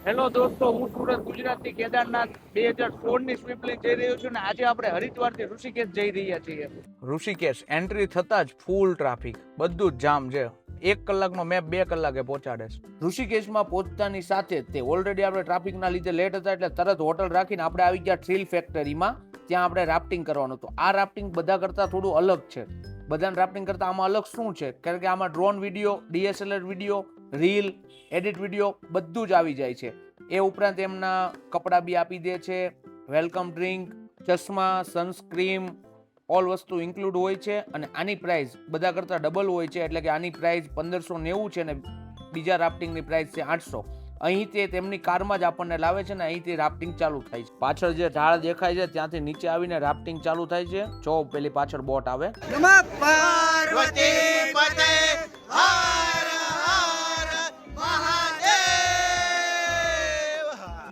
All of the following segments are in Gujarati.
હેલો દોસ્તો, હું સુરત ગુજરાતથી કેદારનાથ 2016ની સ્વીપલિંગ જઈ રહ્યો છું ને આજે આપણે હરિદ્વારથી ઋષિકેશ જઈ રહ્યા છીએ. ઋષિકેશ એન્ટ્રી થતા જ ફૂલ ટ્રાફિક, બધું જ જામ છે. 1 કલાકનો મેપ 2 કલાકે પહોંચાડે છે. ઋષિકેશમાં પહોંચતાની સાથે તે ઓલરેડી આપણે ટ્રાફિકના લીધે લેટ હતા એટલે તરત હોટલ રાખીને આપણે આવી ગયા થ્રીલ ફેક્ટરીમાં. ત્યાં આપણે રાફ્ટિંગ કરવાનું હતું. આ રાફ્ટિંગ બધા કરતાં થોડું અલગ છે. બધાને રાફ્ટિંગ કરતાં આમાં અલગ શું છે? કારણ કે આમાં drone video, DSLR video, reel, edit video બધું જ આવી જાય છે. એ ઉપરાંત એમના કપડાં બી આપી દે છે, વેલકમ ડ્રિંક, ચશ્મા, સનસ્ક્રીમ, ઓલ વસ્તુ ઇન્ક્લુડ હોય છે. અને આની પ્રાઇસ બધા કરતાં ડબલ હોય છે, એટલે કે આની પ્રાઇસ 1590 છે ને બીજા રાફ્ટિંગની પ્રાઇસ છે 800. અહીં તે તેમની કારમાં જ આપણને લાવે છે ને અહીંથી રાફ્ટિંગ ચાલુ થાય છે. પાછળ જે ઢાળ દેખાય છે ત્યાંથી નીચે આવીને રાફ્ટિંગ ચાલુ થાય છે. જો પેલી પાછળ બોટ આવે.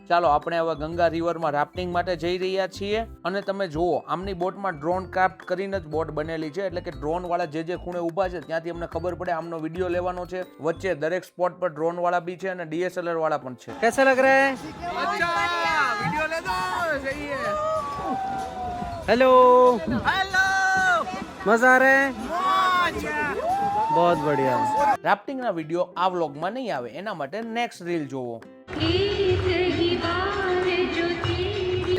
ચાલો આપણે હવે ગંગા રિવરમાં રાફ્ટિંગ માટે જઈ રહ્યા છીએ. અને તમે જુઓ, આમની બોટમાં ડ્રોન ક્રાફ્ટ કરીને જ બોટ બનેલી છે, એટલે કે ડ્રોન વાળા જે ખૂણે ઊભા છે ત્યાંથી અમને ખબર પડે આમનો વિડીયો લેવાનો છે. વચ્ચે દરેક સ્પોટ પર ડ્રોન વાળા બી છે અને DSLR વાળા પણ છે. कैसा लग रहा है? અચ્છા, વિડીયો લેતો જઈએ. हेलो હેલો, मजा आ रहा है? बहुत बढ़िया. રાફ્ટિંગના વિડીયો આ વ્લોગમાં નહીં આવે, એના માટે નેક્સ્ટ રીલ જોવો.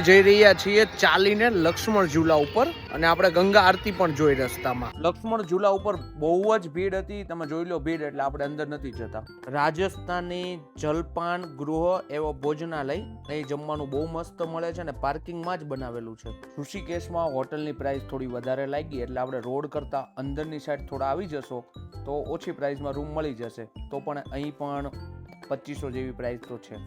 જઈ રહ્યા છીએ ચાલીને લક્ષ્મણ ઝૂલા ઉપર, અને આપણે ગંગા આરતી પણ જોઈ રસ્તામાં. લક્ષ્મણ ઝૂલા ઉપર બહુ જ ભીડ હતી. તમે જોઈ લો ભીડ, એટલે આપણે અંદર નથી જતા. રાજસ્થાની જલપાન ગૃહ એવો ભોજનાલય, અહીં જમવાનું બહુ મસ્ત મળે છે અને પાર્કિંગમાં જ બનાવેલું છે. ઋષિકેશમાં હોટલની પ્રાઇસ થોડી વધારે લાગી, એટલે આપણે રોડ કરતાં અંદરની સાઈડ થોડા આવી જશો તો ઓછી પ્રાઇસમાં રૂમ મળી જશે. તો પણ અહીં પણ 2500 જેવી પ્રાઇસ તો છે.